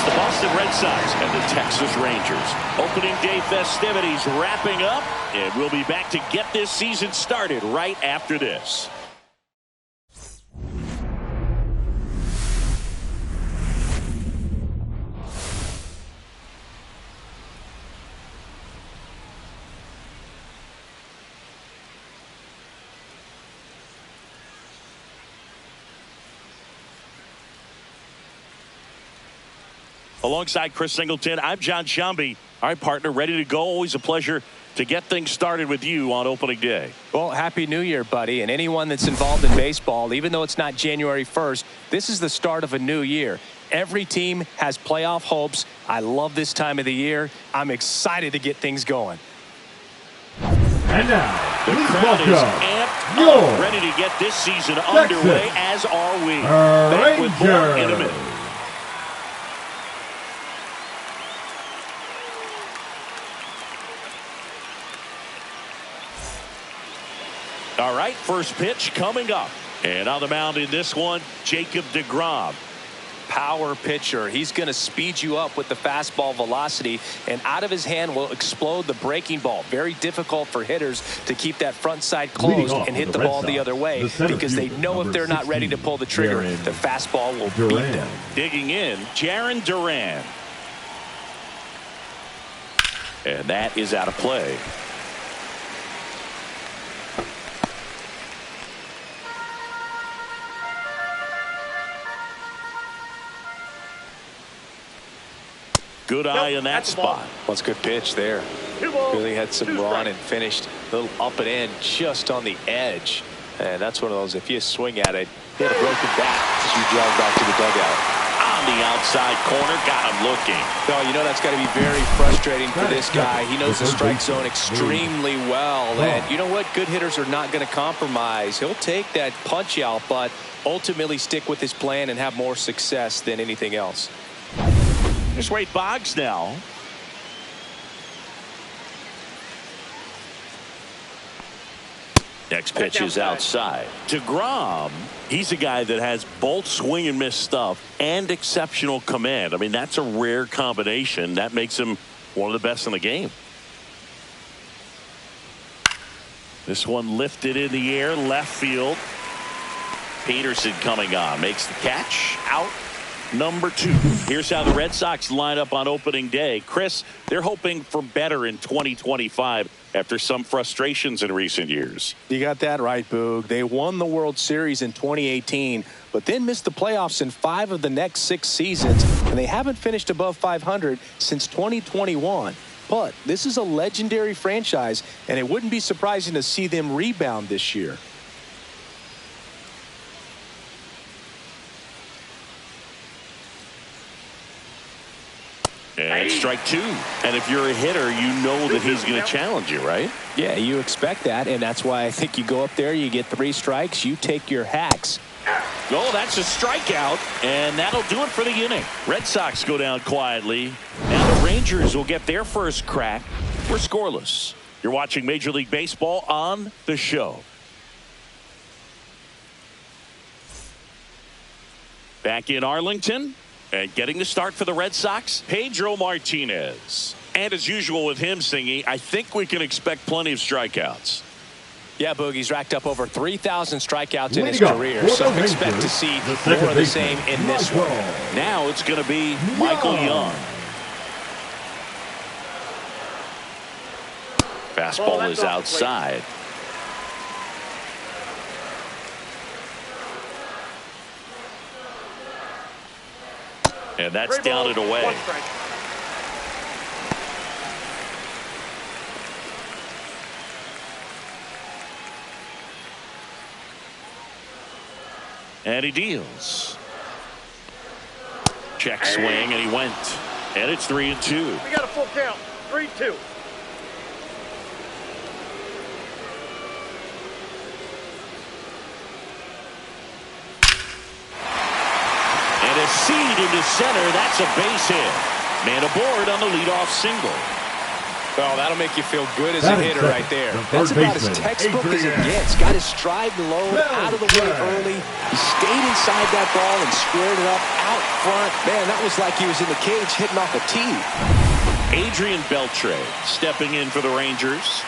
It's the Boston Red Sox and the Texas Rangers. Opening day festivities wrapping up, and we'll be back to get this season started right after this. Alongside Chris Singleton, I'm John Shambi. All right, partner, ready to go. Always a pleasure to get things started with you on opening day. Well, Happy New Year, buddy. And anyone that's involved in baseball, even though it's not January 1st, this is the start of a new year. Every team has playoff hopes. I love this time of the year. I'm excited to get things going. And now, the crowd is amped up, ready to get this season underway, as are we. Back with more in a minute. All right, first pitch coming up. And on the mound in this one, Jacob deGrom. Power pitcher. He's going to speed you up with the fastball velocity, and out of his hand will explode the breaking ball. Very difficult for hitters to keep that front side closed and hit the ball the other way, because they know if they're not ready to pull the trigger, the fastball will beat them. Digging in, Jarren Duran. And that is out of play. Good eye in that spot. Well, it's a good pitch there. Really had some run and finished a little up and in just on the edge. And that's one of those, if you swing at it, you had a broken bat as you jog back to the dugout. On the outside corner, got him looking. No, you know that's got to be very frustrating for this guy. He knows the strike zone extremely well. And you know what? Good hitters are not going to compromise. He'll take that punch out, but ultimately stick with his plan and have more success than anything else. Here's Wade Boggs now. Next pitch is outside. deGrom, he's a guy that has both swing and miss stuff and exceptional command. I mean, that's a rare combination. That makes him one of the best in the game. This one lifted in the air, left field. Peterson coming on, makes the catch, out. Number 2. Here's how the Red Sox line up on opening day. Chris, they're hoping for better in 2025 after some frustrations in recent years. You got that right, Boog. They won the World Series in 2018, but then missed the playoffs in 5 of the next 6 seasons, and they haven't finished above 500 since 2021. But this is a legendary franchise, and it wouldn't be surprising to see them rebound this year. And strike 2. And if you're a hitter, you know that he's going to challenge you, right? Yeah, you expect that, and that's why I think you go up there, you get 3 strikes, you take your hacks. Oh, that's a strikeout, and that'll do it for the inning. Red Sox go down quietly. Now the Rangers will get their first crack. We're scoreless. You're watching Major League Baseball on the show. Back in Arlington. And getting the start for the Red Sox, Pedro Martinez. And as usual with him, Singy, I think we can expect plenty of strikeouts. Yeah, Boogie's racked up over 3,000 strikeouts in his career, so expect to see more of the same in this one. Now it's going to be Michael Young. Fastball is outside. And that's down and away. And he deals. Check swing, and he went. And it's 3-2. We got a full count. 3-2. And a seed into center. That's a base hit. Man aboard on the leadoff single. Well, that'll make you feel good as a hitter right there. That's about as textbook as it gets. Got his stride low, out of the way early. He stayed inside that ball and squared it up out front. Man, that was like he was in the cage hitting off a tee. Adrian Beltre stepping in for the Rangers.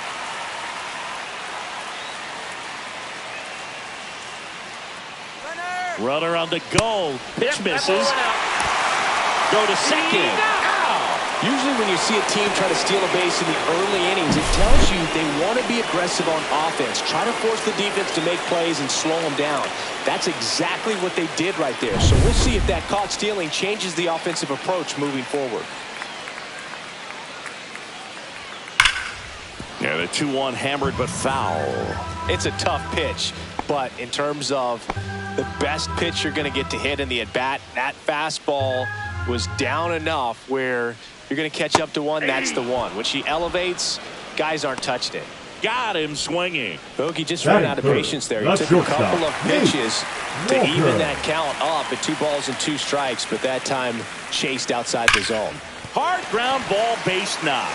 Runner on the go. Pitch misses. Go to second. Usually when you see a team try to steal a base in the early innings, it tells you they want to be aggressive on offense. Try to force the defense to make plays and slow them down. That's exactly what they did right there. So we'll see if that caught stealing changes the offensive approach moving forward. Yeah, the 2-1 hammered but foul. It's a tough pitch, but in terms of the best pitch you're going to get to hit in the at-bat, that fastball was down enough where you're going to catch up to one. That's the one. When she elevates, guys aren't touched it. Got him swinging. Bogey just ran out of patience there. He took a couple of pitches to even that count up at 2 balls and 2 strikes, but that time chased outside the zone. Hard ground ball, base knock.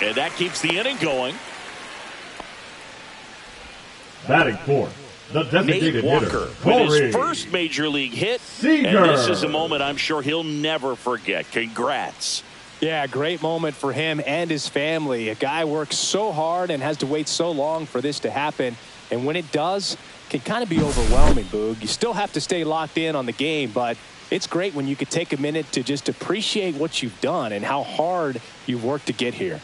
And that keeps the inning going. Batting fourth, the designated Nate Walker hitter, with his first major league hit. Seager. And this is a moment I'm sure he'll never forget. Congrats. Yeah, great moment for him and his family. A guy works so hard and has to wait so long for this to happen. And when it does, it can kind of be overwhelming, Boog. You still have to stay locked in on the game, but it's great when you could take a minute to just appreciate what you've done and how hard you've worked to get here.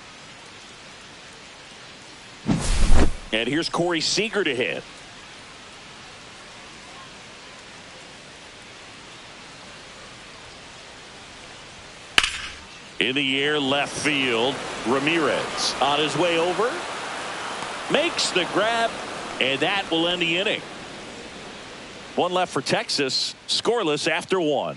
And here's Corey Seager to hit. In the air, left field. Ramirez on his way over. Makes the grab, and that will end the inning. One left for Texas. Scoreless after 1.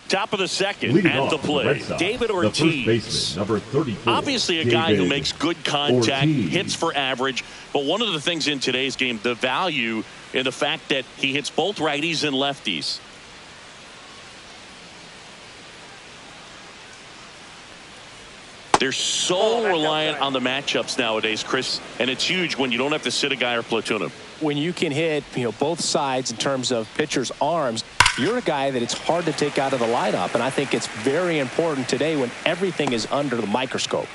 Top of the second. Leading at the off plate, Sox, David the first Ortiz. baseman, number 34, Obviously a guy who makes good contact, Ortiz. hits for average. But one of the things in today's game, the value in the fact that he hits both righties and lefties. They're so reliant on the matchups nowadays, Chris, and it's huge when you don't have to sit a guy or platoon him. When you can hit, both sides in terms of pitchers' arms, you're a guy that it's hard to take out of the lineup, and I think it's very important today when everything is under the microscope.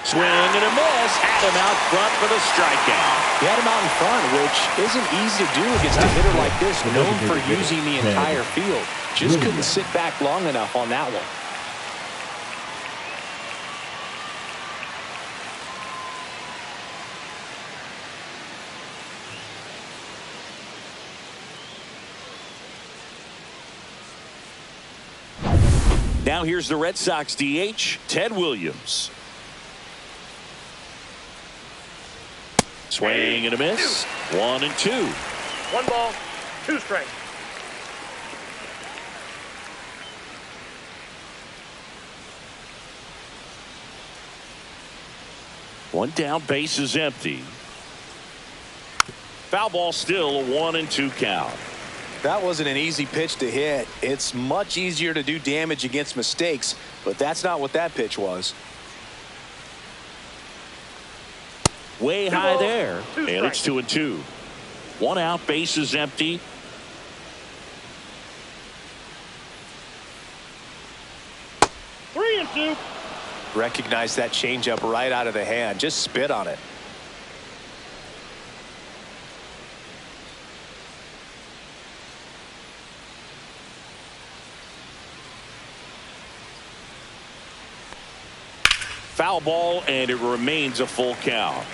Swing and a miss. Had him out front for the strikeout. He had him out in front, which isn't easy to do against a hitter like this, known for using the entire field. Just couldn't sit back long enough on that one. Now here's the Red Sox DH, Ted Williams. Swing and a miss. 1 and 2. 1 ball, 2 strikes. One down, base is empty. Foul ball, still a 1 and 2 count. That wasn't an easy pitch to hit. It's much easier to do damage against mistakes, but that's not what that pitch was. Way high there, and it's 2 and 2. 1 out, base is empty. Three and 2. Recognize that changeup right out of the hand. Just spit on it. Foul ball, and it remains a full count.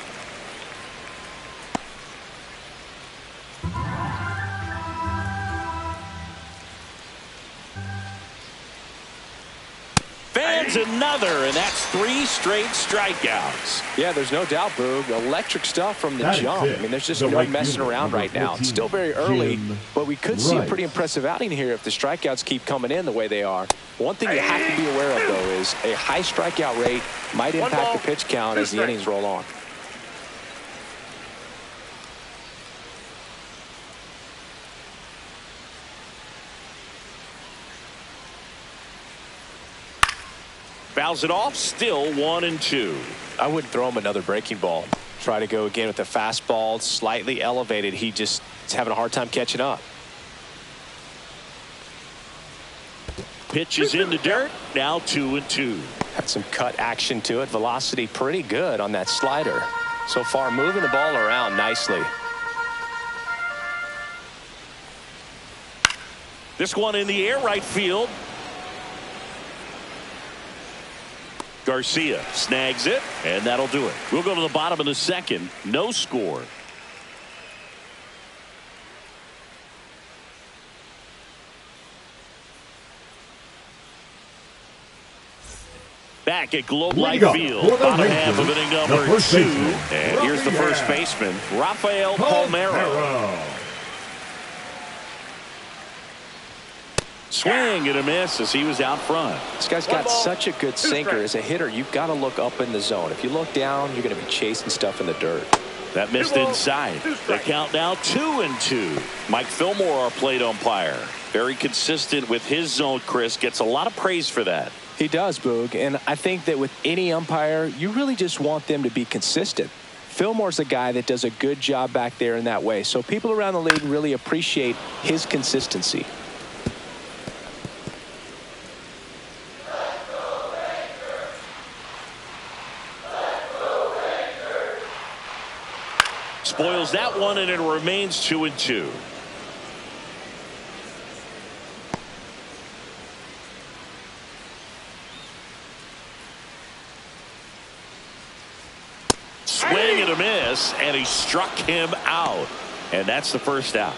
Fans adds another, and that's 3 straight strikeouts. Yeah, there's no doubt, Boog. Electric stuff from the jump. I mean, there's just no messing around right now. It's still very early, but we could see a pretty impressive outing here if the strikeouts keep coming in the way they are. One thing you have to be aware of, though, is a high strikeout rate might impact the pitch count as the innings roll on. Fouls it off, still 1-2. I wouldn't throw him another breaking ball. Try to go again with the fastball, slightly elevated. He just is having a hard time catching up. Pitch is in the dirt, now 2-2. Had some cut action to it. Velocity pretty good on that slider. So far, moving the ball around nicely. This one in the air, right field. Garcia snags it, and that'll do it. We'll go to the bottom of the second. No score. Back at Globe Life Field, bottom half of inning number 2. And here's the first baseman, Rafael Palmeiro. Swing and a miss as he was out front. This guy's got such a good sinker. As a hitter, you've got to look up in the zone. If you look down, you're going to be chasing stuff in the dirt. That missed inside. The count now 2-2. Mike Fillmore, our plate umpire. Very consistent with his zone, Chris. Gets a lot of praise for that. He does, Boog. And I think that with any umpire, you really just want them to be consistent. Fillmore's a guy that does a good job back there in that way. So people around the league really appreciate his consistency. Spoils that one, and it remains 2-2. Swing and a miss, and he struck him out. And that's the first out.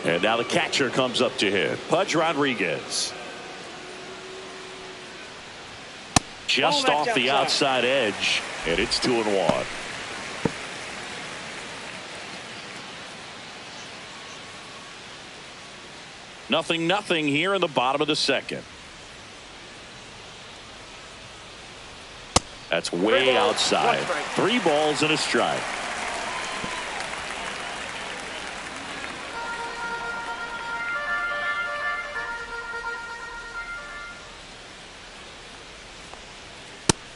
And now the catcher comes up to hit. Pudge Rodriguez. Just off the outside edge, and it's 2-1. Nothing here in the bottom of the second. That's way outside. 3 balls and a strike.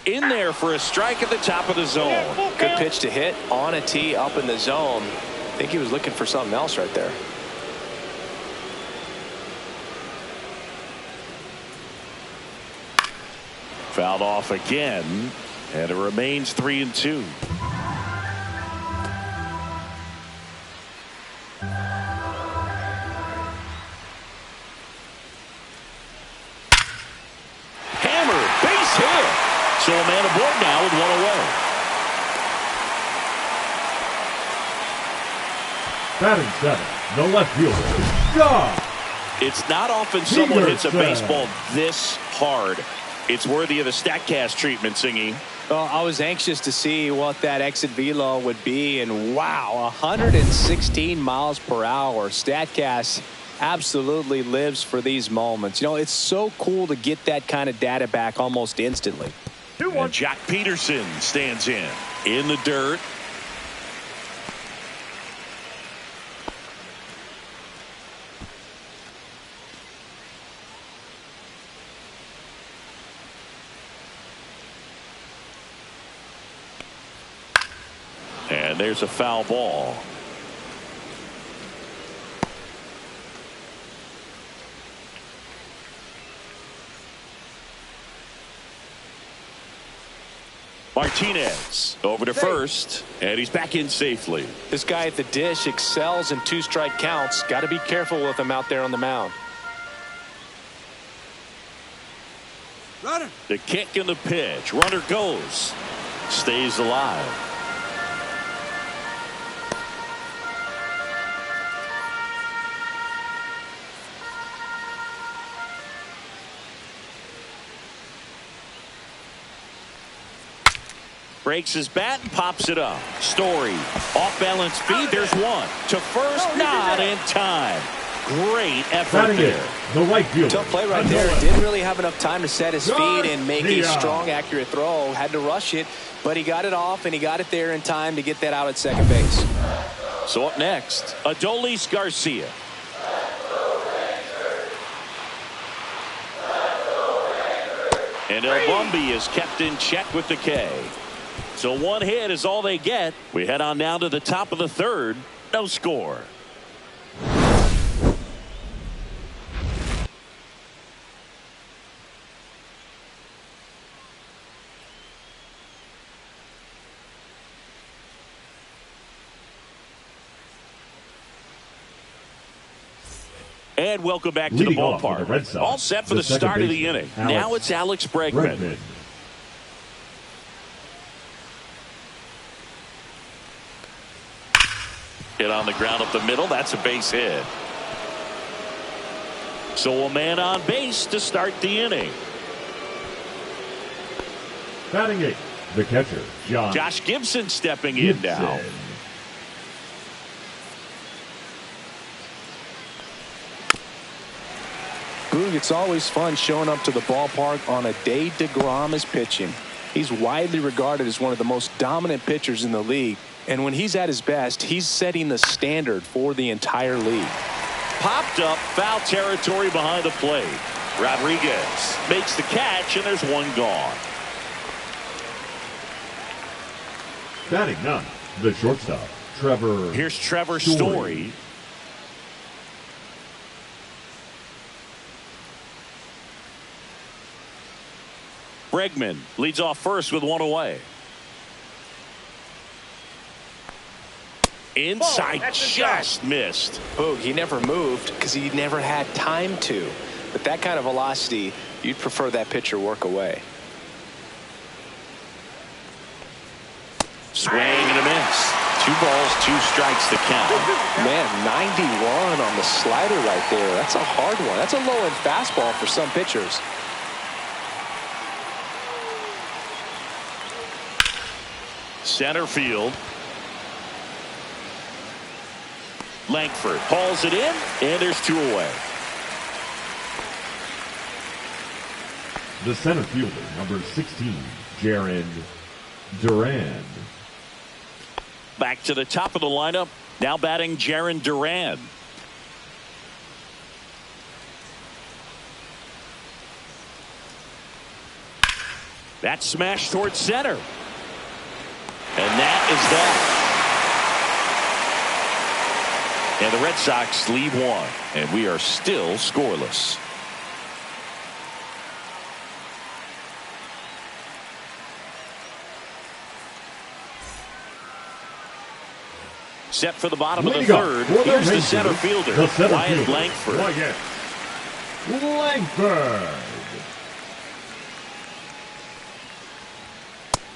In there for a strike at the top of the zone. Good pitch to hit on a tee up in the zone. I think he was looking for something else right there. Fouled off again, and it remains 3-2. So a man aboard now with 1 away. Batting 7, the left fielder, God. It's not often someone hits a baseball this hard. It's worthy of the StatCast treatment, Singy. Well, I was anxious to see what that exit velo would be, and wow, 116 miles per hour. StatCast absolutely lives for these moments. You know, it's so cool to get that kind of data back almost instantly. And Jack Peterson stands in the dirt. And there's a foul ball. Martinez over to first, and he's back in safely. This guy at the dish excels in 2-strike counts. Got to be careful with him out there on the mound. Runner. The kick and the pitch. Runner goes. Stays alive. Breaks his bat and pops it up. Story. Off-balance feed. There's one. To first, not in time. Great effort there. The right fielder. Tough play right there. Didn't really have enough time to set his feet and make a strong, accurate throw. Had to rush it, but he got it off, and he got it there in time to get that out at second base. So up next, Adolis Garcia. And El Bumby is kept in check with the K. So one hit is all they get. We head on down to the top of the third. No score. And welcome back to the ballpark. All set for the start of the inning. Now it's Alex Bregman. Hit on the ground up the middle. That's a base hit. So a man on base to start the inning. Batting eighth, the catcher, Josh Gibson stepping in now. Boog, it's always fun showing up to the ballpark on a day DeGrom is pitching. He's widely regarded as one of the most dominant pitchers in the league. And when he's at his best, he's setting the standard for the entire league. Popped up, foul territory behind the plate. Rodriguez makes the catch, and there's one gone. Batting ninth, the shortstop, Trevor. Here's Trevor Story. Bregman leads off first with one away. Inside, just missed. Boog, he never moved because he never had time to. But that kind of velocity, you'd prefer that pitcher work away. Swing and a miss. 2 balls, 2 strikes to count. Man, 91 on the slider right there. That's a hard one. That's a low-end fastball for some pitchers. Center field. Langford hauls it in, and there's 2 away. The center fielder, number 16, Jaron Duran. Back to the top of the lineup. Now batting Jaron Duran. That smash towards center. And that is that. And the Red Sox lead 1. And we are still scoreless. Set for the bottom of the third. Here's the center fielder, Wyatt Langford.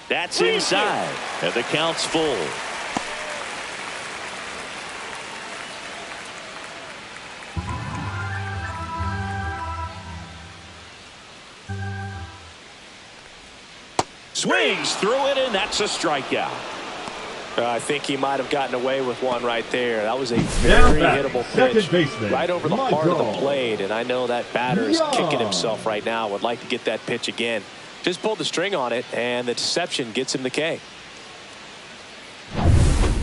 That's inside, and the count's full. Swings through it, and that's a strikeout. I think he might have gotten away with one right there. That was a very hittable pitch right over the heart of the plate, and I know that batter is kicking himself right now. Would like to get that pitch again. Just pulled the string on it, and the deception gets him the K.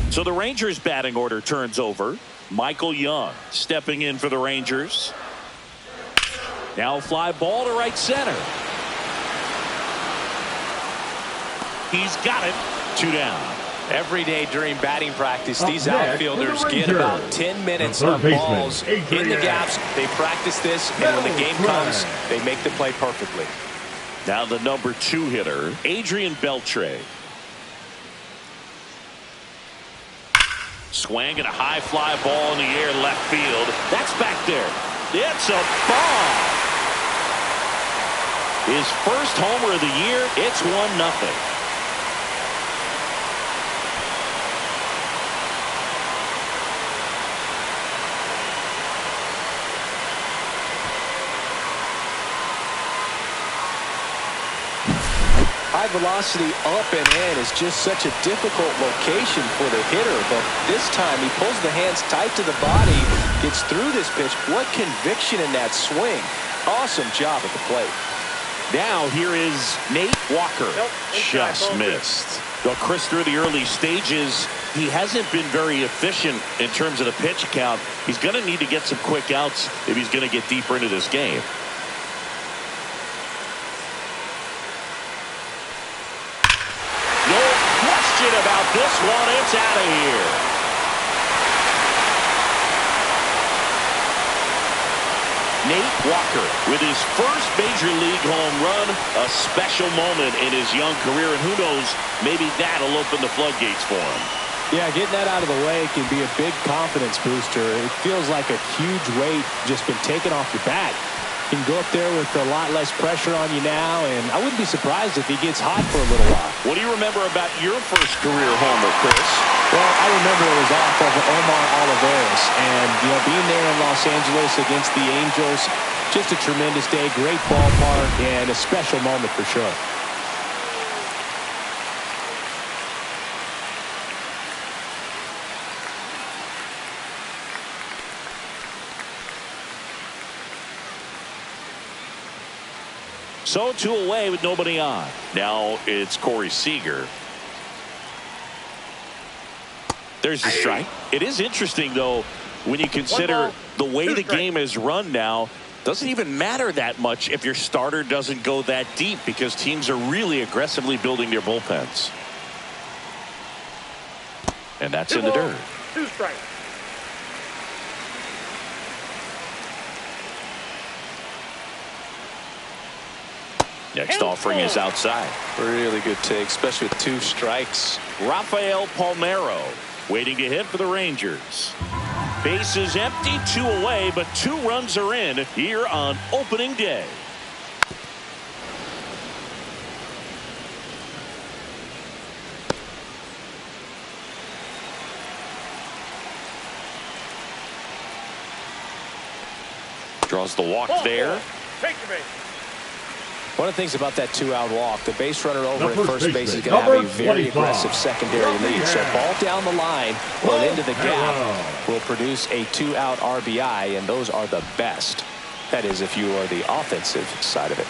So the Rangers batting order turns over. Michael Young stepping in for the Rangers. Now a fly ball to right center. He's got it. 2 down. Every day during batting practice, these outfielders get about 10 minutes on balls in the gaps. They practice this, and when the game comes, they make the play perfectly. Now the number 2 hitter, Adrian Beltre. Swing and a high fly ball in the air left field. That's back there. It's a ball. His first homer of the year. It's 1-0. High velocity up and in is just such a difficult location for the hitter, but this time he pulls the hands tight to the body, gets through this pitch. What conviction in that swing. Awesome job at the plate. Now here is Nate Walker. Just missed. Well, Chris, through the early stages, he hasn't been very efficient in terms of the pitch count. He's going to need to get some quick outs if he's going to get deeper into this game. About this one, it's out of here. Nate Walker with his first major league home run, a special moment in his young career, and who knows, maybe that'll open the floodgates for him. Yeah, getting that out of the way can be a big confidence booster. It feels like a huge weight just been taken off your back. You can go up there with a lot less pressure on you now, and I wouldn't be surprised if he gets hot for a little while. What do you remember about your first career homer, Chris? Well, I remember it was off of Omar Oliveras, and being there in Los Angeles against the Angels, just a tremendous day, great ballpark, and a special moment for sure. So 2 away with nobody on. Now it's Corey Seager. There's the strike. It is interesting, though, when you consider the way the game is run now. Doesn't even matter that much if your starter doesn't go that deep, because teams are really aggressively building their bullpens. And that's in the dirt. 2 strikes. Next offering is outside. Really good take, especially with 2 strikes. Rafael Palmeiro waiting to hit for the Rangers. Base is empty, 2 away, but 2 runs are in here on opening day. Draws the walk there. Take your base. One of the things about that 2-out walk, the base runner over at first base is going to have a very aggressive secondary lead. So ball down the line or into the gap will produce a 2-out RBI, and those are the best. That is, if you are the offensive side of it.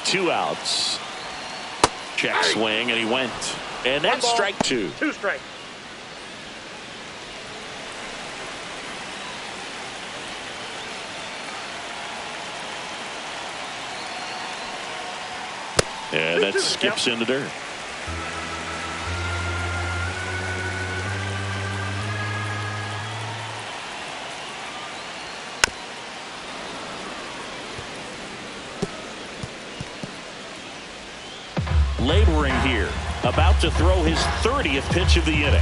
Two outs. Check swing, and he went. And that's strike 2. 2 strikes. And that skips in the dirt. Laboring here. About to throw his 30th pitch of the inning.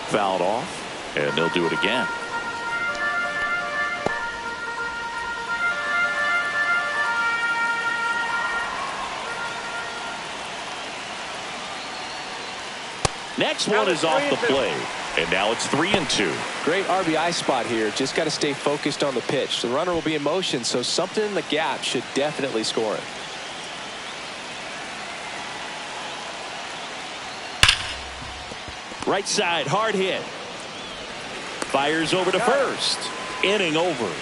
Fouled off, and they'll do it again. Next one is off the plate, and now it's 3-2. Great RBI spot here. Just got to stay focused on the pitch. The runner will be in motion, so something in the gap should definitely score it. Right side, hard hit. Fires over to first. Inning over.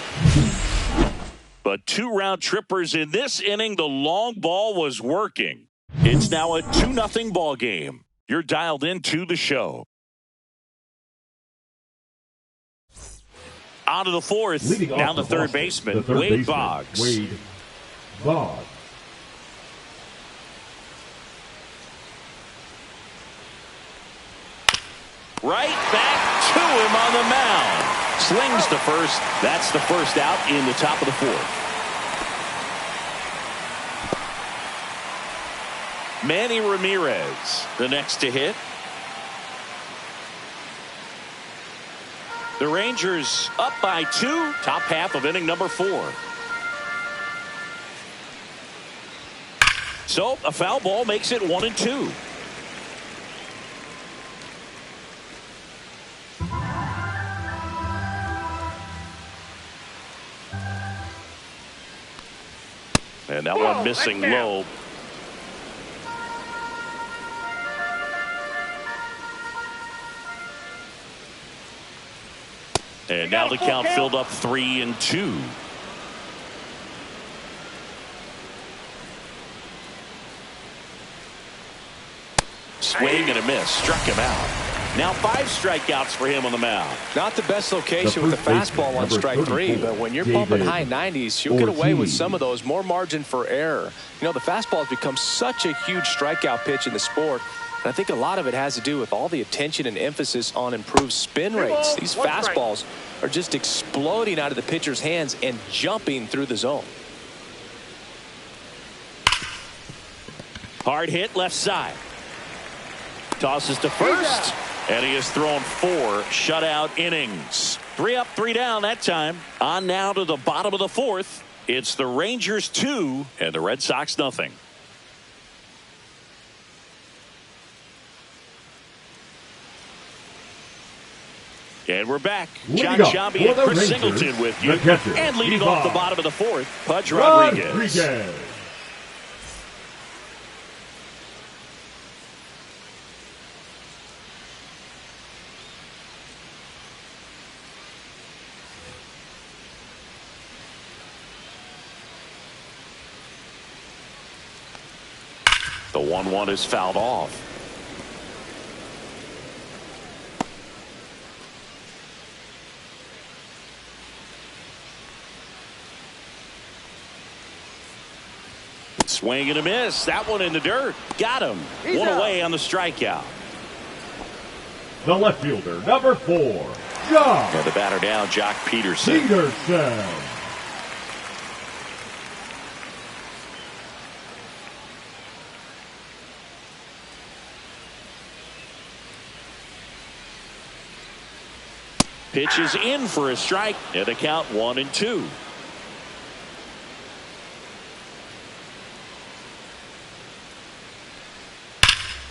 But 2 round trippers in this inning. The long ball was working. It's now a 2-0 ball game. You're dialed into the show. On to the 4th. Leading down the off third Boston, baseman, Wade Boggs. Wade Boggs. Right back to him on the mound. Slings to first. That's the first out in the top of the 4th. Manny Ramirez, the next to hit. The Rangers up by 2. Top half of inning number 4. So a foul ball makes it 1-2. And that one missing low. And now the count filled up 3-2. Swing and a miss. Struck him out. Now 5 strikeouts for him on the mound. Not the best location with the fastball on strike 3, but when you're pumping high 90s, you'll get away with some of those. More margin for error. You know, the fastball has become such a huge strikeout pitch in the sport. And I think a lot of it has to do with all the attention and emphasis on improved spin rates. These fastballs are just exploding out of the pitcher's hands and jumping through the zone. Hard hit left side. Tosses to first. And he has thrown 4 shutout innings. 3 up, 3 down that time. On now to the bottom of the 4th. It's the Rangers 2 and the Red Sox nothing. And we're back. John Shambi and Chris Singleton with you. And leading off the bottom of the 4th, Pudge Rodriguez. The 1-1 is fouled off. Swing and a miss. That one in the dirt. Got him. One away on the strikeout. The left fielder, number 4, Jock. And the batter down, Jock Peterson. Pitch is in for a strike, and the count 1-2.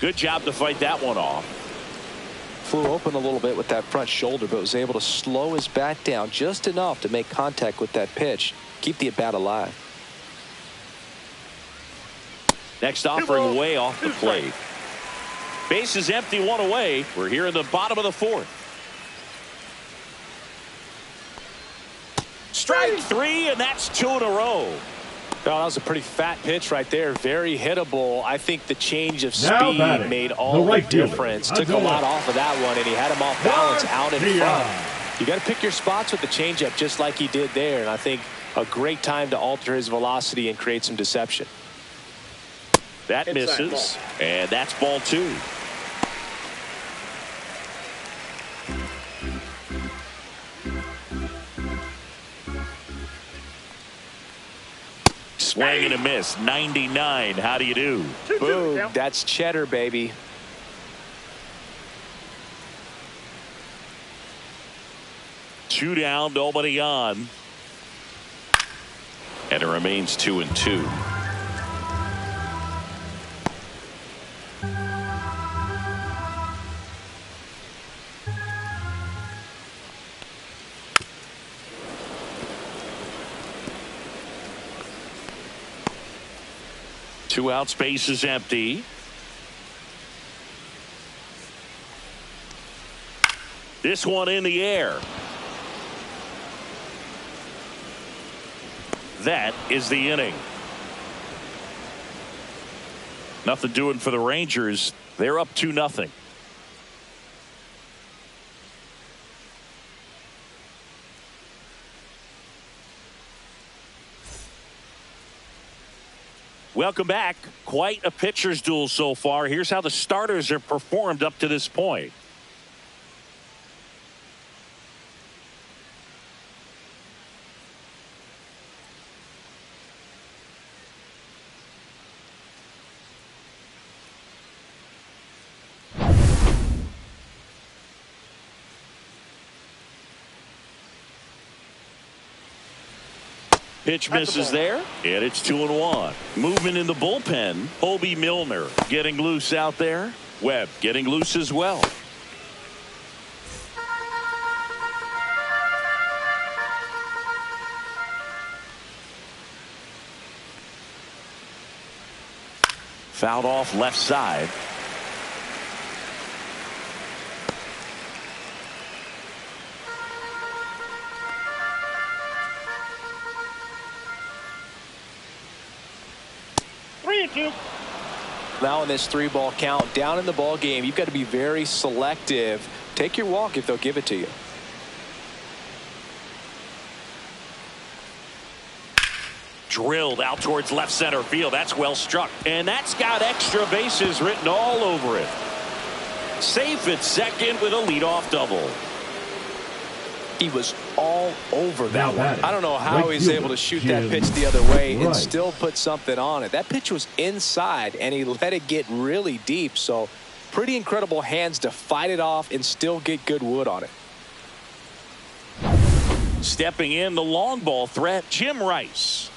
Good job to fight that one off. Flew open a little bit with that front shoulder, but was able to slow his bat down just enough to make contact with that pitch. Keep the at-bat alive. Next offering way off the plate. Base is empty, 1 away. We're here in the bottom of the 4th. Strike 3, and that's 2 in a row. Oh, that was a pretty fat pitch right there. Very hittable. I think the change of speed made all the difference. Took a lot off of that one, and he had him off balance out in front. You got to pick your spots with the changeup just like he did there, and I think a great time to alter his velocity and create some deception. That misses, and that's ball 2. Swing and a miss. 99. How do you do? Boom. That's cheddar, baby. Two down, nobody on. And it remains 2-2. Two out, space is empty. This one in the air. That is the inning. Nothing doing for the Rangers. They're up 2-0. Welcome back. Quite a pitcher's duel so far. Here's how the starters have performed up to this point. Pitch misses there, and it's 2-1. Movement in the bullpen. Hobie Milner getting loose out there. Webb getting loose as well. Fouled off left side. Now in this 3-ball count, down in the ball game, you've got to be very selective. Take your walk if they'll give it to you. Drilled out towards left center field. That's well struck. And that's got extra bases written all over it. Safe at second with a leadoff double. He was all over that one. I don't know how he's able to shoot that pitch the other way and still put something on it. That pitch was inside, and he let it get really deep. So pretty incredible hands to fight it off and still get good wood on it. Stepping in, the long ball threat, Jim Rice.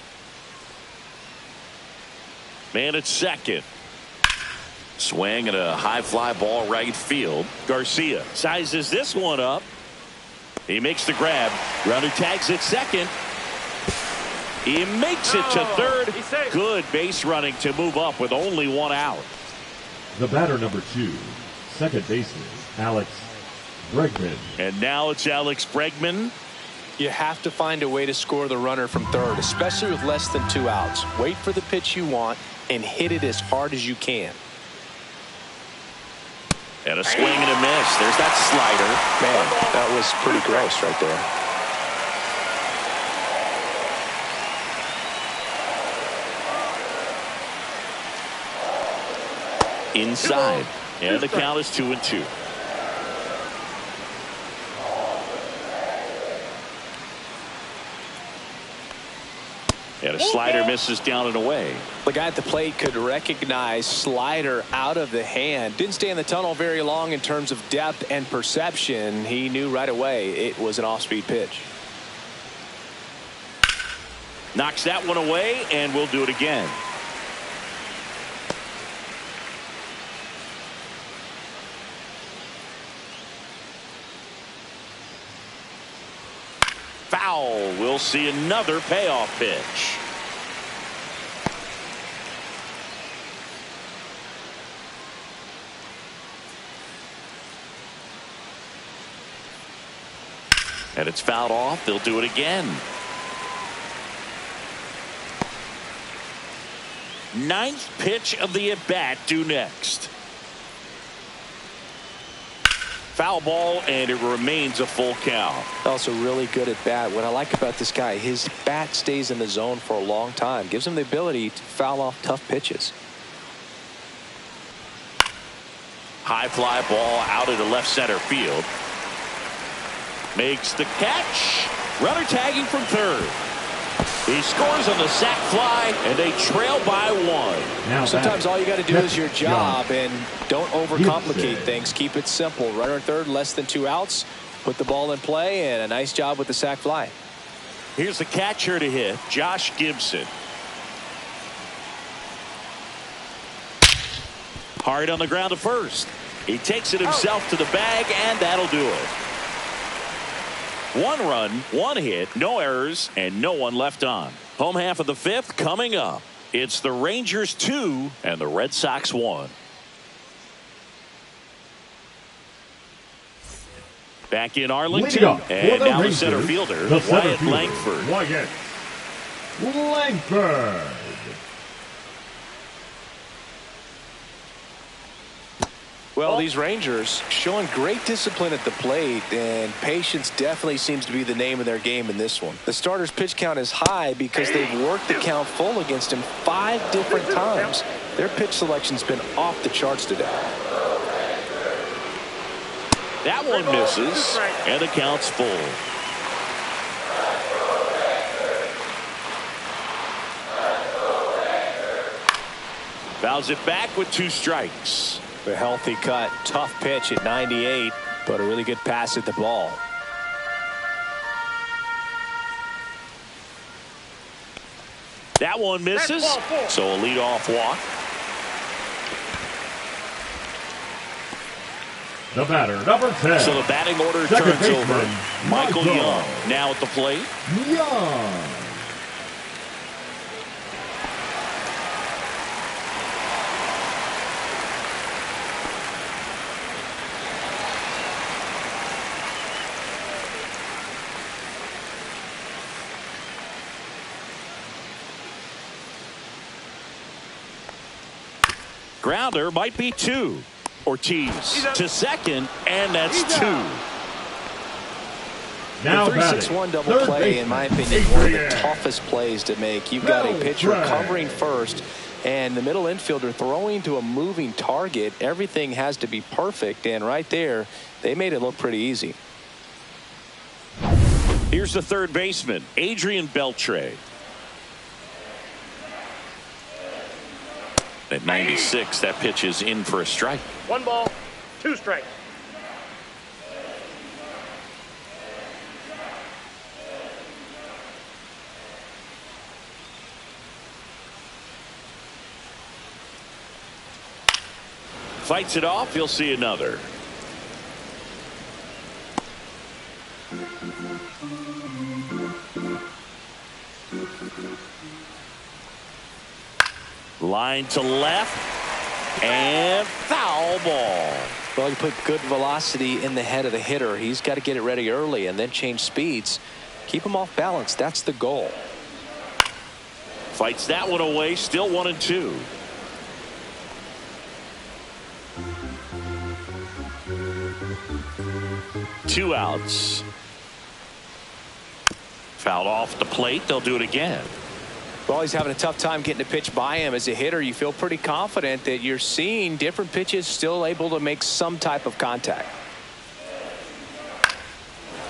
Man at second. Swing and a high fly ball right field. Garcia sizes this one up. He makes the grab. Runner tags at second. He makes it to third. Good base running to move up with only one out. The batter, number 2, second baseman, Alex Bregman. And now it's Alex Bregman. You have to find a way to score the runner from third, especially with less than 2 outs. Wait for the pitch you want and hit it as hard as you can. And a swing and a miss. There's that slider. Man, that was pretty gross right there. Inside. And the count is 2-2. And a slider misses down and away. The guy at the plate could recognize slider out of the hand. Didn't stay in the tunnel very long in terms of depth and perception. He knew right away it was an off-speed pitch. Knocks that one away, and we'll do it again. Foul. We'll see another payoff pitch. And it's fouled off. They'll do it again. Ninth pitch of the at-bat due next. Foul ball, and it remains a full count. Also really good at bat. What I like about this guy, his bat stays in the zone for a long time. Gives him the ability to foul off tough pitches. High fly ball out into left center field. Makes the catch. Runner tagging from third. He scores on the sac fly, and they trail by 1. Sometimes all you got to do is your job, and don't overcomplicate things. Keep it simple. Runner third, less than 2 outs. Put the ball in play, and a nice job with the sac fly. Here's the catcher to hit, Josh Gibson. Hard on the ground to first. He takes it himself to the bag, and that'll do it. 1 run, 1 hit, no errors, and no one left on. Home half of the 5th coming up. It's the Rangers 2 and the Red Sox 1. Back in Arlington, and now Rangers, the center fielder, Wyatt Langford. Wyatt Langford. Well, these Rangers showing great discipline at the plate, and patience definitely seems to be the name of their game in this one. The starter's pitch count is high because they've worked the count full against him 5 different times. Their pitch selection's been off the charts today. That one misses, and the count's full. Fouls it back with 2 strikes. A healthy cut, tough pitch at 98, but a really good pass at the ball. That one misses, so a leadoff walk. The batter, number 10. So the batting order turns over. Michael Young now at the plate. Grounder might be 2. Ortiz to second, and that's 2. Now the 3-6-1 double play, in my opinion, one of the toughest plays to make. You've got a pitcher covering first and the middle infielder throwing to a moving target. Everything has to be perfect, and right there, they made it look pretty easy. Here's the third baseman, Adrian Beltre. At 96, that pitch is in for a strike. 1 ball, 2 strikes. Fights it off. You'll see another. Line to left and foul ball. Well, you put good velocity in the head of the hitter. He's got to get it ready early and then change speeds. Keep him off balance. That's the goal. Fights that one away. Still 1-2. Two outs. Fouled off the plate. They'll do it again. Well, he's having a tough time getting a pitch by him. As a hitter, you feel pretty confident that you're seeing different pitches still able to make some type of contact.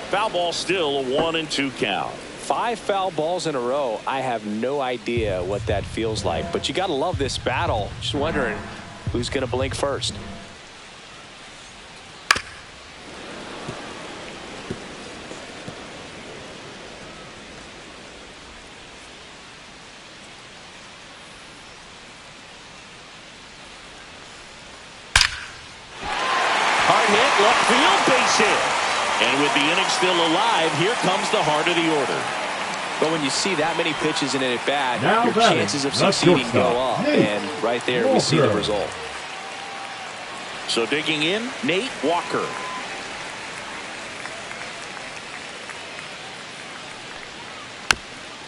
Foul ball, still a 1-2 count. 5 foul balls in a row. I have no idea what that feels like, but you got to love this battle. Just wondering who's going to blink first. Left field, base hit. And with the inning still alive, here comes the heart of the order. But when you see that many pitches in an at-bat, Now your batting, chances of the succeeding go shortstop, up. Nate And right there, we see the Walker. result. So digging in, Nate Walker.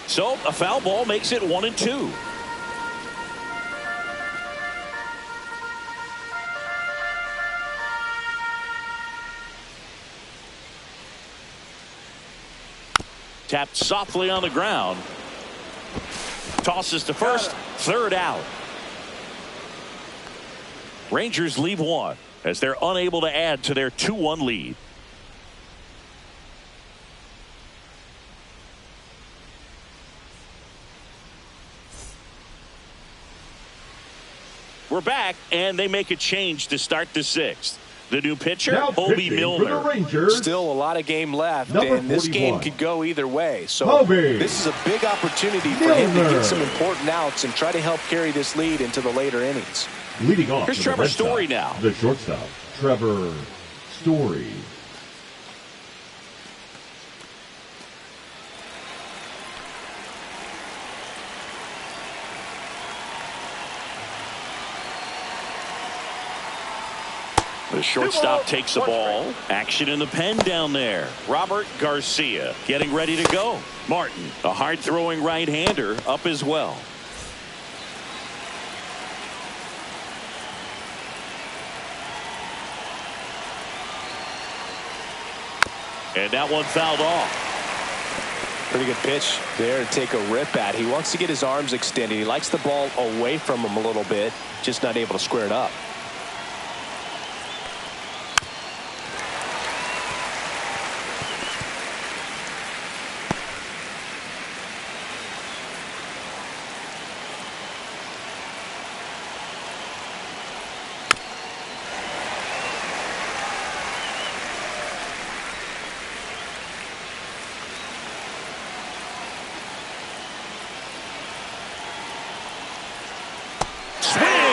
So a foul ball makes it 1-2. Tapped softly on the ground. Tosses to first. Third out. Rangers leave one as they're unable to add to their 2-1 lead. We're back, and they make a change to start the 6th. The new pitcher, Now Hobie pitching for the Milner. Rangers, Still a lot of game left, Number and this game 41. could go either way. So Hobie this is a big opportunity for him to Milner. get some important outs and try to help carry this lead into the later innings. leading off. Here's for the Trevor Red Story Sox, now. The shortstop, Trevor Story. The shortstop takes the ball. Action in the pen down there. Robert Garcia getting ready to go. Martin, a hard-throwing right-hander, up as well. And that one fouled off. Pretty good pitch there to take a rip at. He wants to get his arms extended. He likes the ball away from him a little bit, just not able to square it up.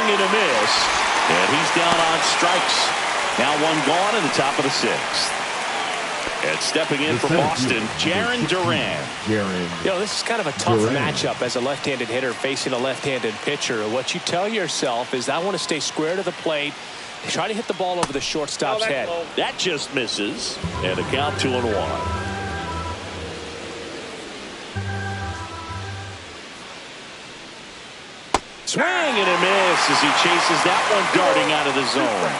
And a miss. And he's down on strikes. Now one gone in the top of the 6th. And stepping in The for center Boston, fielder, Jaron Duran. Jaron. You know, this is kind of a tough Duran. matchup as a left-handed hitter facing a left-handed pitcher. What you tell yourself is, I want to stay square to the plate, try to hit the ball over the shortstop's head. That just misses. And a count 2-1. Swing and a miss as he chases that one darting out of the zone.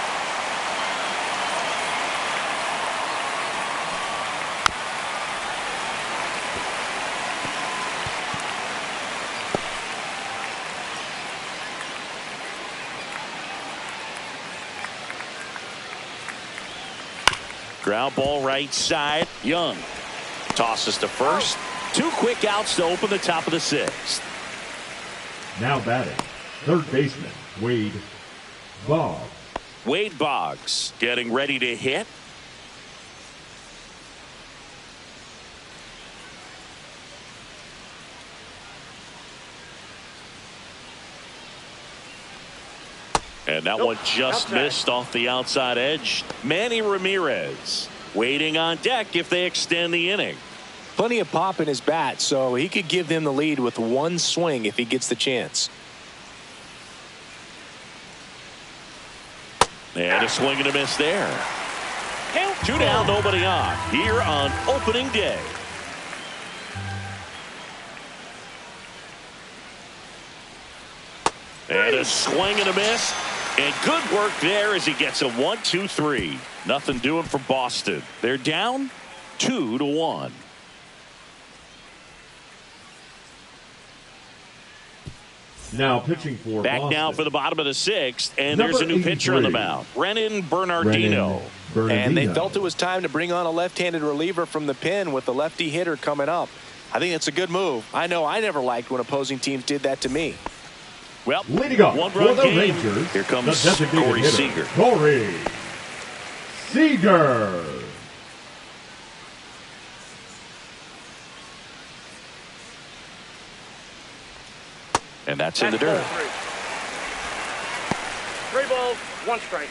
Ground ball right side. Young tosses to first. 2 quick outs to open the top of the 6th. Now batting, third baseman, Wade Boggs. Wade Boggs getting ready to hit. And that one just missed off the outside edge. Manny Ramirez waiting on deck if they extend the inning. Plenty of pop in his bat, so he could give them the lead with 1 swing if he gets the chance. And a swing and a miss there. 2 down, nobody on here on opening day. And a swing and a miss. And good work there as he gets a 1-2-3. Nothing doing for Boston. They're down 2-1. Now pitching for Back Boston. now for the bottom of the 6th, and Number there's a new pitcher on the 83. mound, Brennan Bernardino. And they felt it was time to bring on a left-handed reliever from the pen with the lefty hitter coming up. I think it's a good move. I know I never liked when opposing teams did that to me. Well, leading off 1 for run the game. Rangers, Here comes the designated Corey hitter, Seager. Corey Seager. And that's in the dirt. 3 balls, 1 strike.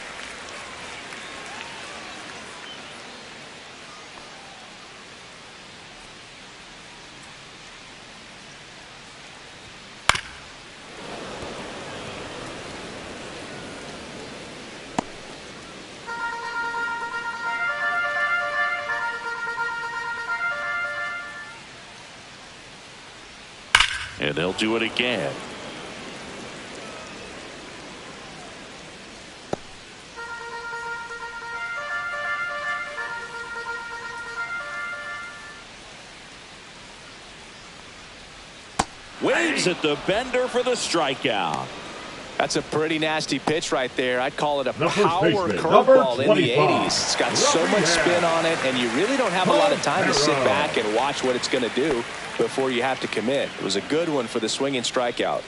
And they'll do it again. Waves at the bender for the strikeout. That's a pretty nasty pitch right there. I'd call it a The first power baseman, curveball in the number 80s. It's got so much spin on it, and you really don't have a lot of time to sit back and watch what it's going to do before you have to commit. It was a good one for the swinging strikeout.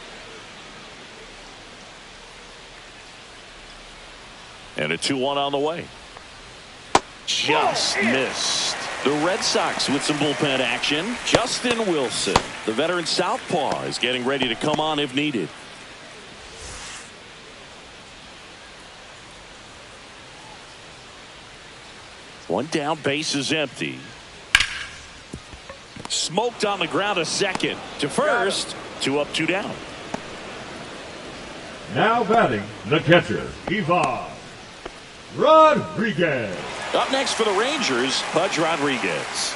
And a 2-1 on the way. Just missed. The Red Sox with some bullpen action. Justin Wilson, the veteran southpaw, is getting ready to come on if needed. One down, base is empty. Smoked on the ground to second. To first. 2 up, 2 down. Now batting, the catcher, Ivan Rodriguez. Up next for the Rangers, Pudge Rodriguez.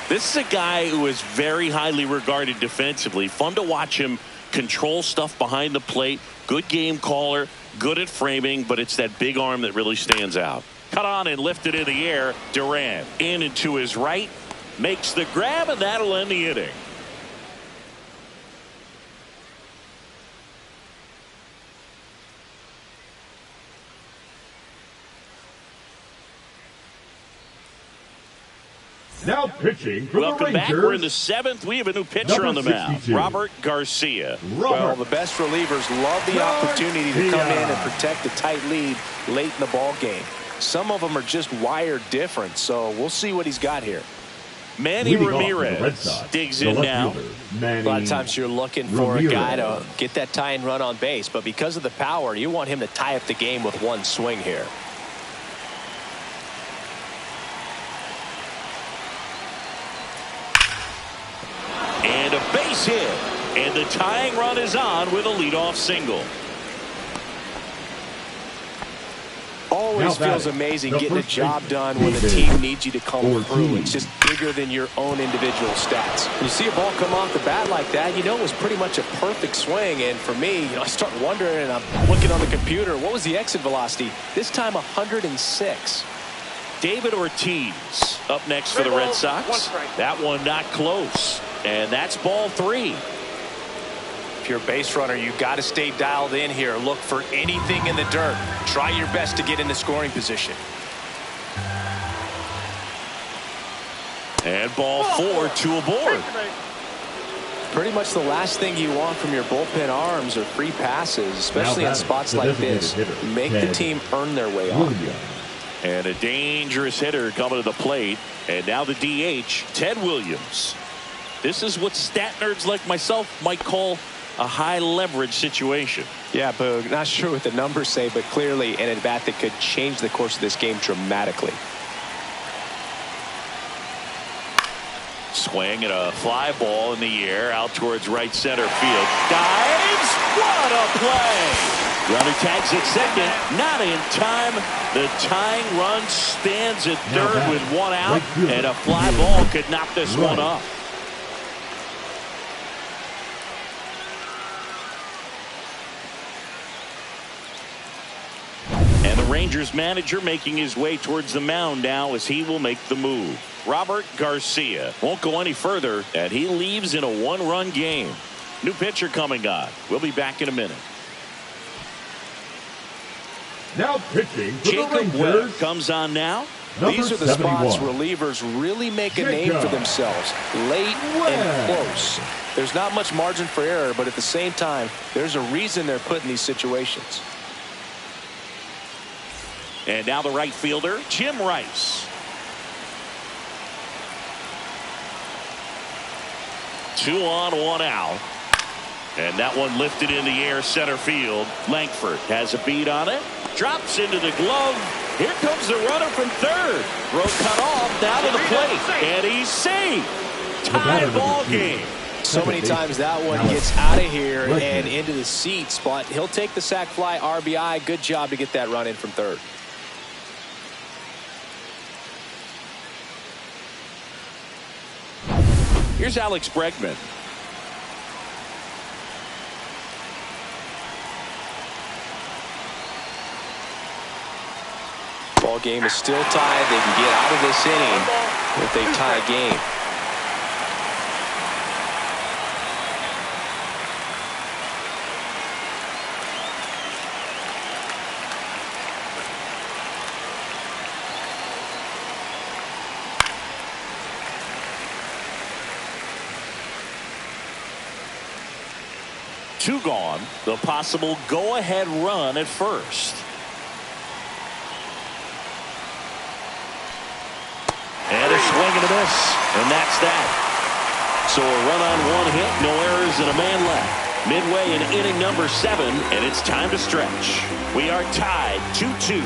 This is a guy who is very highly regarded defensively. Fun to watch him control stuff behind the plate. Good game caller, good at framing, but it's that big arm that really stands out. Cut on and lifted in the air. Durant in and to his right. Makes the grab, and that'll end the inning. Now pitching for Welcome the back. Rangers. We're in the 7th. We have a new pitcher on the mound. 62. Robert Garcia. Well, the best relievers love the opportunity to come in and protect a tight lead late in the ball game. Some of them are just wired different, so we'll see what he's got here. Manny Leading off for the Red Ramirez Sox, digs the in left now. fielder, Manny A lot of times you're looking for Ramirez. a guy to get that tying run on base, but because of the power, you want him to tie up the game with 1 swing here. And a base hit. And the tying run is on with a leadoff single. Always always feels amazing getting a job done when the team needs you to come through. It's just bigger than your own individual stats. When you see a ball come off the bat like that, you know it was pretty much a perfect swing. And for me, I start wondering, and I'm looking on the computer, what was the exit velocity? This time 106. David Ortiz up next for the Red Sox. That one not close. And that's ball 3. If you're a base runner, you've got to stay dialed in here. Look for anything in the dirt. Try your best to get into scoring position. And ball 4, 2 aboard. Pretty much the last thing you want from your bullpen arms are free passes, especially in spots like this. Make the team earn their way on. And a dangerous hitter coming to the plate. And now the DH, Ted Williams. This is what stat nerds like myself might call a high leverage situation. Yeah, Boog, not sure what the numbers say, but clearly an at-bat that could change the course of this game dramatically. Swing and a fly ball in the air out towards right center field. Dives. What a play. Runner tags at second. Not in time. The tying run stands at third with 1 out. And a fly ball could knock this one up. And the Rangers manager making his way towards the mound now as he will make the move. Robert Garcia won't go any further, and he leaves in a 1-run game. New pitcher coming on. We'll be back in a minute. Now pitching for Jacob the Webb Rangers comes on now. These are the 71. spots relievers really make a name for themselves. Late and close. There's not much margin for error, but at the same time, there's a reason they're put in these situations. And now the right fielder, Jim Rice. 2 on, 1 out. And that one lifted in the air center field. Langford has a beat on it. Drops into the glove. Here comes the runner from third. Throw cut off down to the plate. And he's safe. Tie ball game. So many times that one gets out of here and into the seats, but he'll take the sac fly RBI. Good job to get that run in from third. Here's Alex Bregman. Ball game is still tied. They can get out of this inning if they tie a game. Two gone. The possible go-ahead run at first. And a swing and a miss. And that's that. So a run on 1 hit, no errors, and a man left. Midway in inning number 7, and it's time to stretch. We are tied 2-2.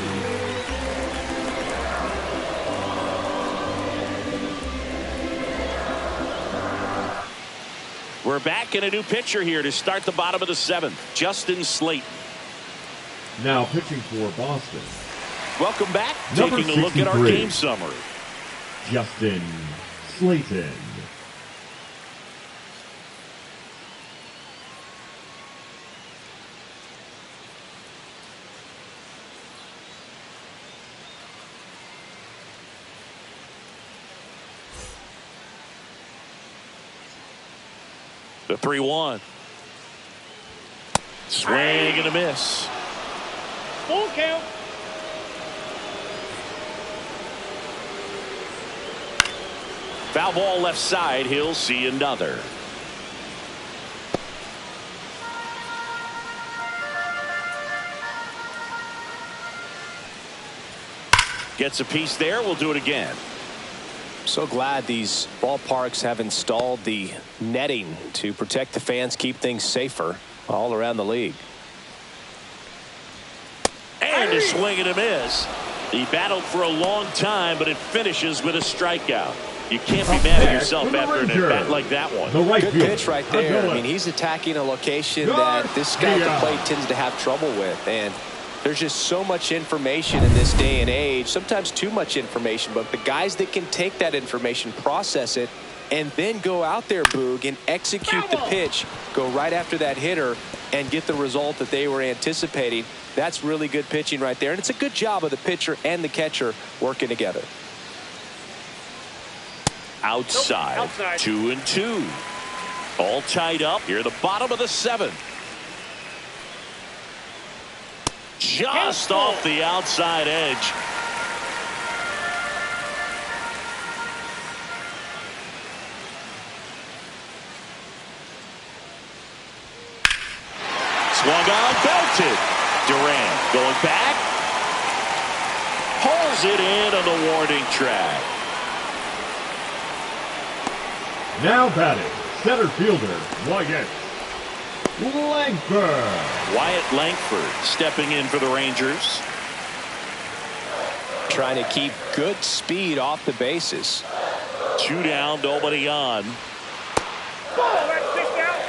We're back in a new pitcher here to start the bottom of the 7th. Justin Slayton. Now pitching for Boston. Welcome back. Number Taking a look at our 63. game summary. Justin Slayton. The 3-1. Swing and a miss. Full count. Foul ball left side. He'll see another. Gets a piece there. We'll do it again. So glad these ballparks have installed the netting to protect the fans, keep things safer all around the league. And a swing and a miss. He battled for a long time, but it finishes with a strikeout. You can't be mad at yourself after an at-bat like that one. Good pitch right there. I mean, he's attacking a location that this guy at the plate tends to have trouble with. And There's just so much information in this day and age, sometimes too much information, but the guys that can take that information, process it, and then go out there, Boog, and execute the pitch, go right after that hitter, and get the result that they were anticipating. That's really good pitching right there, and it's a good job of the pitcher and the catcher working together. Outside, 2-2. All tied up here at the bottom of the 7th. Just off the outside edge. Swung on, belted. Durant going back. Pulls it in on the warning track. Now batting, center fielder, Wyatt Langford. Wyatt Langford stepping in for the Rangers. Trying to keep good speed off the bases. 2 down, nobody on. Ball, that's 6 out.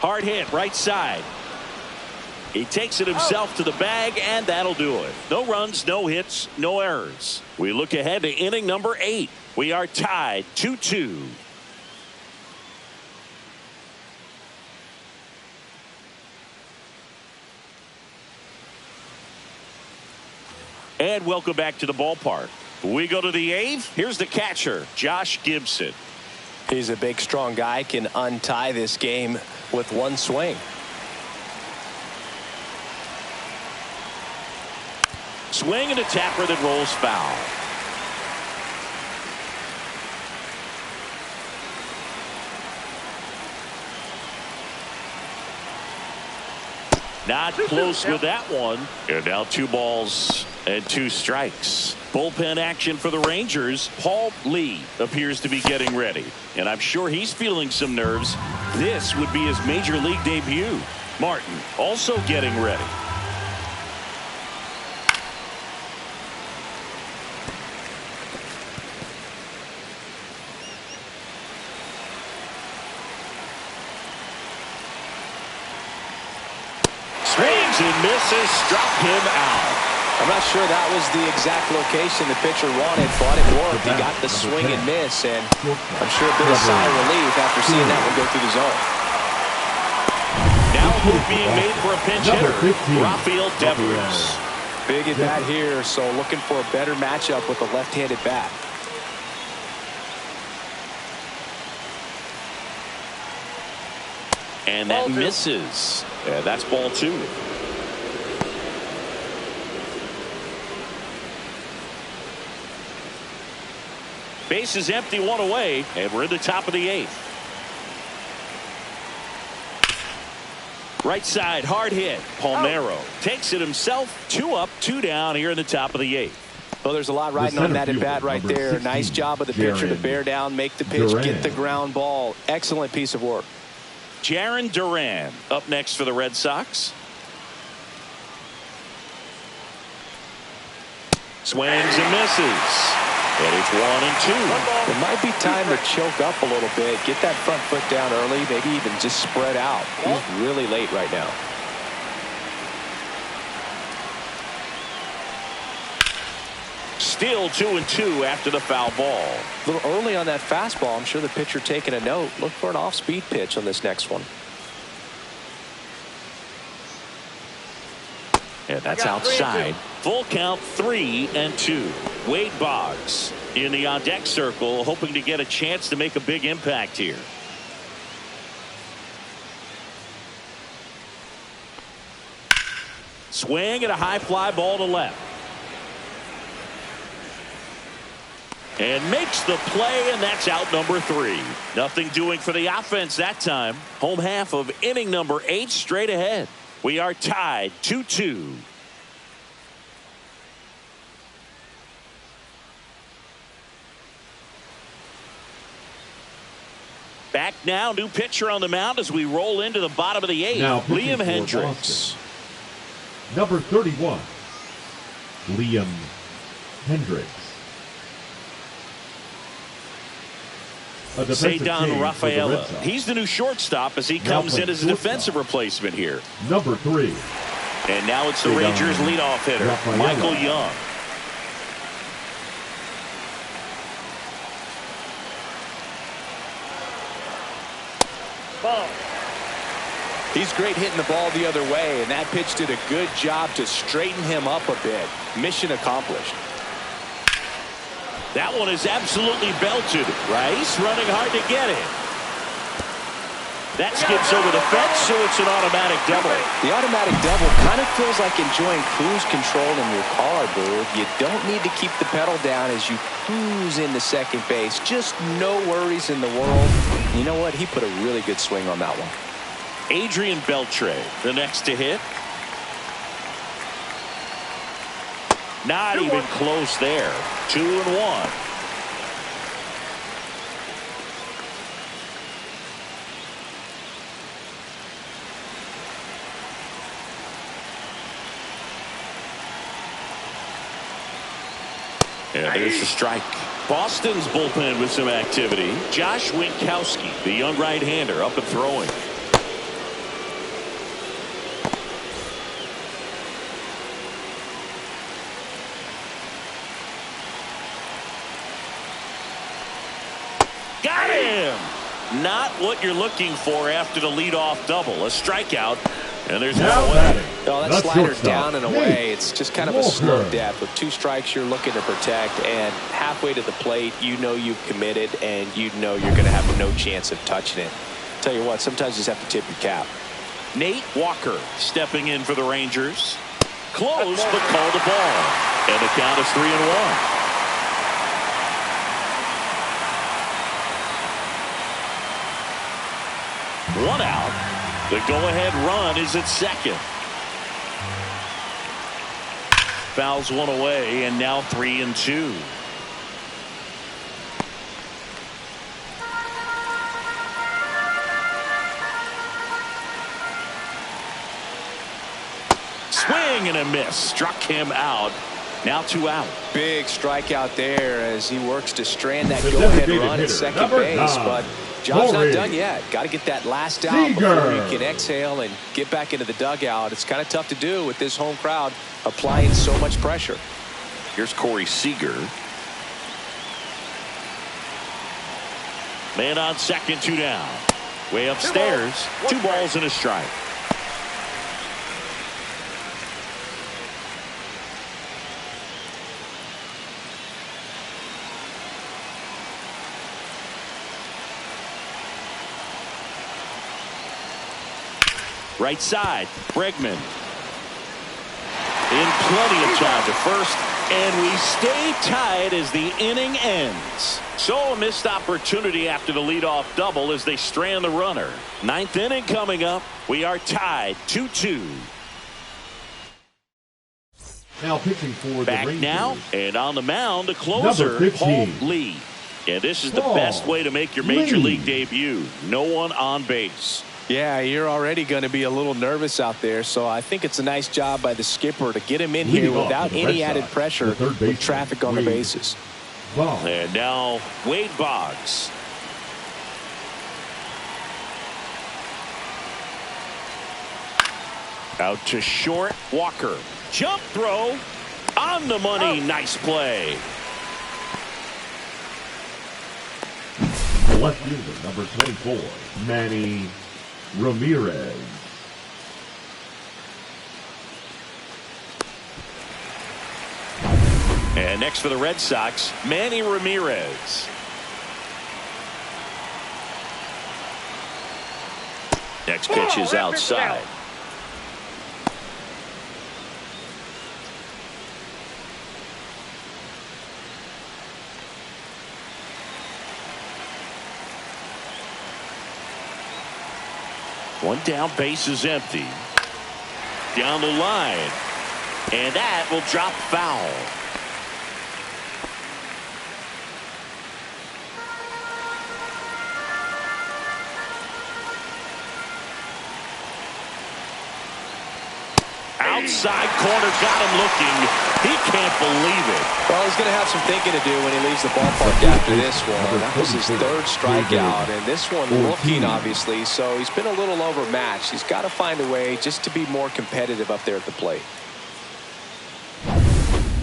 Hard hit, right side. He takes it himself to the bag, and that'll do it. No runs, no hits, no errors. We look ahead to inning number 8. We are tied 2-2. And welcome back to the ballpark. We go to the 8th. Here's the catcher, Josh Gibson. He's a big, strong guy, can untie this game with one swing. Swing and a tapper that rolls foul. Not close with that one. And now 2 balls and 2 strikes. Bullpen action for the Rangers. Paul Lee appears to be getting ready. And I'm sure he's feeling some nerves. This would be his major league debut. Martin also getting ready. And misses, struck him out. I'm not sure that was the exact location the pitcher wanted, but it worked. He got the swing and miss, and I'm sure a bit of sigh of relief after seeing that one go through the zone. Now a move being made for a pinch hitter, Rafael Devers. Big at bat here, so looking for a better matchup with a left-handed bat. And that misses. Yeah, that's ball 2. Base is empty, 1 away, and we're in the top of the 8th. Right side, hard hit. Palmeiro takes it himself. 2 up, 2 down here in the top of the 8th. Well, there's a lot riding on that at bat right there. 16, nice job of the pitcher to bear down, make the pitch, Duran. get the ground ball. Excellent piece of work. Jarren Duran up next for the Red Sox. Swings and misses. And it's 1 and 2. It might be time to choke up a little bit, get that front foot down early, maybe even just spread out. He's really late right now. Still 2 and 2 after the foul ball. A little early on that fastball. I'm sure the pitcher taking a note. Look for an off-speed pitch on this next one. And that's outside. Full count, 3 and 2. Wade Boggs in the on-deck circle, hoping to get a chance to make a big impact here. Swing and a high fly ball to left. And makes the play, and that's out number 3. Nothing doing for the offense that time. Home half of inning number 8 straight ahead. We are tied 2-2. Back now, new pitcher on the mound as we roll into the bottom of the 8th. Now Liam for Hendricks. Boston. Number 31, Liam Hendricks. A defensive Cedon change for the Red Rafaela. Sox. He's the new shortstop as he Now comes in playing as a defensive shortstop. replacement here. Number 3. And now it's the Cedon Rangers leadoff hitter, Rafaela. Michael Young. Ball. He's great hitting the ball the other way, and that pitch did a good job to straighten him up a bit. Mission accomplished. That one is absolutely belted. Rice running hard to get it. That skips over the fence, so it's an automatic double. The automatic double kind of feels like enjoying cruise control in your car, Boog. You don't need to keep the pedal down as you cruise into second base. Just no worries in the world. You know what? He put a really good swing on that one. Adrian Beltre, the next to hit. Not even close there. 2-1. Yeah, there's the strike. Boston's bullpen with some activity. Josh Winkowski, the young right-hander, up and throwing. Got him! Not what you're looking for after the leadoff double. A strikeout, and there's Now no way. batting. No, that The slider shortstop, down and away. Nate It's just kind of a Walker. slow death. With 2 strikes you're looking to protect, and halfway to the plate, you know you've committed, and you know you're going to have no chance of touching it. Tell you what, sometimes you just have to tip your cap. Nate Walker stepping in for the Rangers. Close, but called a ball. And the count is 3-1. One out. The go-ahead run is at second. Fouls one away, and now 3-2. Swing and a miss. Struck him out. Now 2 out. Big strikeout there as he works to strand that The go-ahead designated run at hitter, second number base, 9, but job's not Corey done yet. Got to get that last out before Seager. you can exhale and get back into the dugout. It's kind of tough to do with this home crowd applying so much pressure. Here's Corey Seager. Man on second, 2 down. Way upstairs. 2 balls and a strike. Right side, Bregman. In plenty of time to first, and we stay tied as the inning ends. So a missed opportunity after the leadoff double as they strand the runner. 9th inning coming up. We are tied 2-2. Now pitching for the Back Rangers. now, and on the mound, the closer, Number 15. Paul Lee. And this is the Paul best way to make your major Lee. league debut. No one on base. Yeah, you're already going to be a little nervous out there, so I think it's a nice job by the skipper to get him in Leading here off without for the any Red added Sox, pressure the third with baseman, traffic on the Wade bases. Ball. And now Wade Boggs. Out to short, Walker. Jump throw. On the money. Nice play. The left fielder, number 24, Manny Ramirez. And next for the Red Sox, Manny Ramirez. Next pitch is outside. One down, base is empty. Down the line. And that will drop foul. Outside corner, got him looking. He can't believe it. Well, he's going to have some thinking to do when he leaves the ballpark after this one. That was his third strikeout, and this one looking, obviously, so he's been a little overmatched. He's got to find a way just to be more competitive up there at the plate.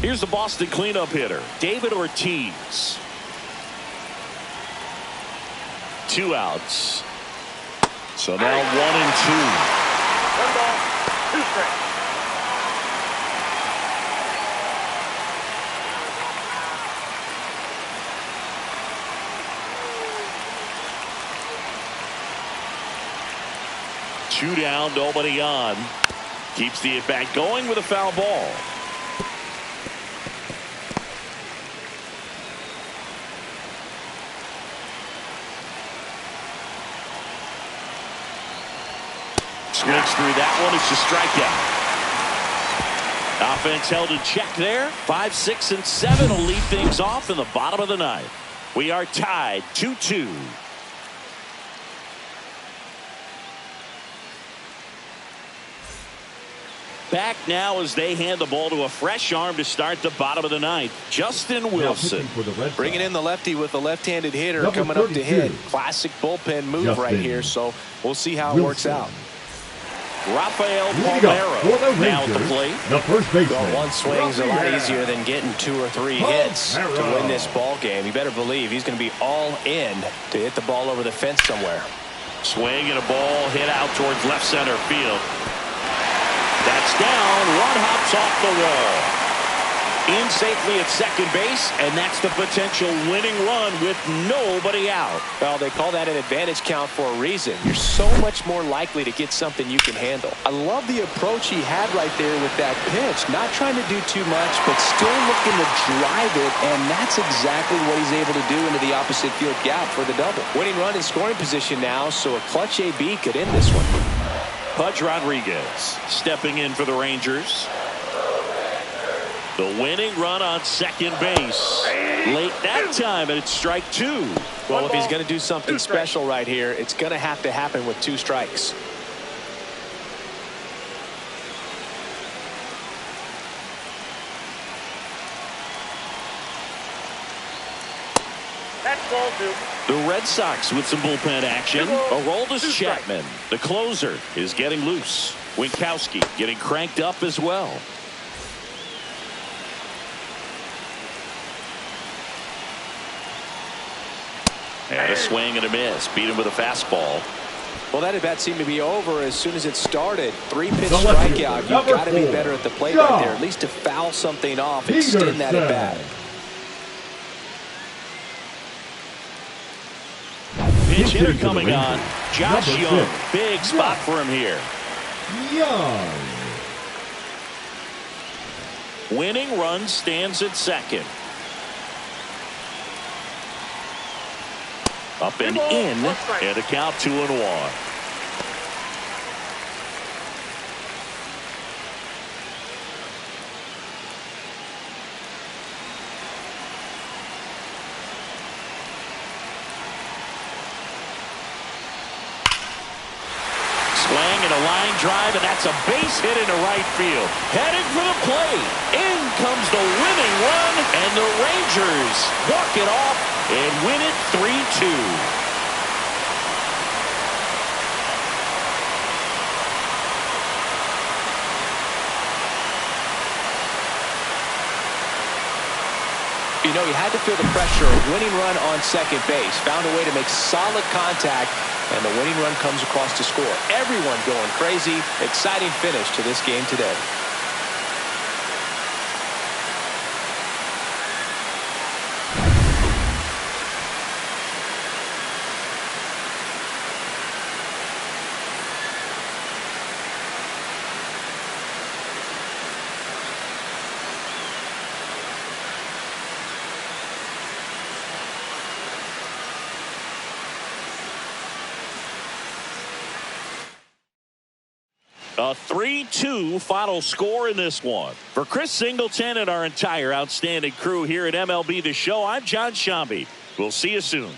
Here's the Boston cleanup hitter, David Ortiz. 2 outs. So now 1 and 2. 1 ball, 2 strikes. Two down, nobody on. Keeps the at-bat going with a foul ball. Swings through that one. It's a strikeout. Offense held in check there. 5, 6, and 7 will lead things off in the bottom of the ninth. We are tied 2-2. Back now as they hand the ball to a fresh arm to start the bottom of the ninth. Justin Wilson. Bringing in the lefty with a left-handed hitter coming up to hit. Classic bullpen move right here, so we'll see how it works out. Rafael Palmeiro now at the plate. The first baseman. Well, one swing's a lot easier than getting 2 or 3 hits to win this ball game. You better believe he's going to be all in to hit the ball over the fence somewhere. Swing and a ball hit out towards left center field. That's down. 1 hops off the wall. In safely at second base, and that's the potential winning run with nobody out. Well, they call that an advantage count for a reason. You're so much more likely to get something you can handle. I love the approach he had right there with that pitch. Not trying to do too much, but still looking to drive it, and that's exactly what he's able to do into the opposite field gap for the double. Winning run in scoring position now, so a clutch AB could end this one. Pudge Rodriguez stepping in for the Rangers. The winning run on second base. Late that time, and it's strike 2. Well, if he's going to do something special right here, it's going to have to happen with 2 strikes. That's ball 2. The Red Sox with some bullpen action. Aroldis Chapman, the closer, is getting loose. Winkowski getting cranked up as well. And a swing and a miss. Beat him with a fastball. Well, that at-bat seemed to be over as soon as it started. 3-pitch strikeout. You've got to be better at the plate right there. At least to foul something off. Extend that at-bat. Pitch hitter coming on. Josh Young. Big spot for him here. Young. Winning run stands at second. Up and in, and a count 2-1. Swing and a line drive, and that's a base hit into right field. Heading for the plate. In comes the winning run, and the Rangers walk it off and win it 3-2. You know, he had to feel the pressure. Winning run on second base. Found a way to make solid contact, and the winning run comes across to score. Everyone going crazy. Exciting finish to this game today. A 3-2 final score in this one. For Chris Singleton and our entire outstanding crew here at MLB The Show, I'm John Shambi. We'll see you soon.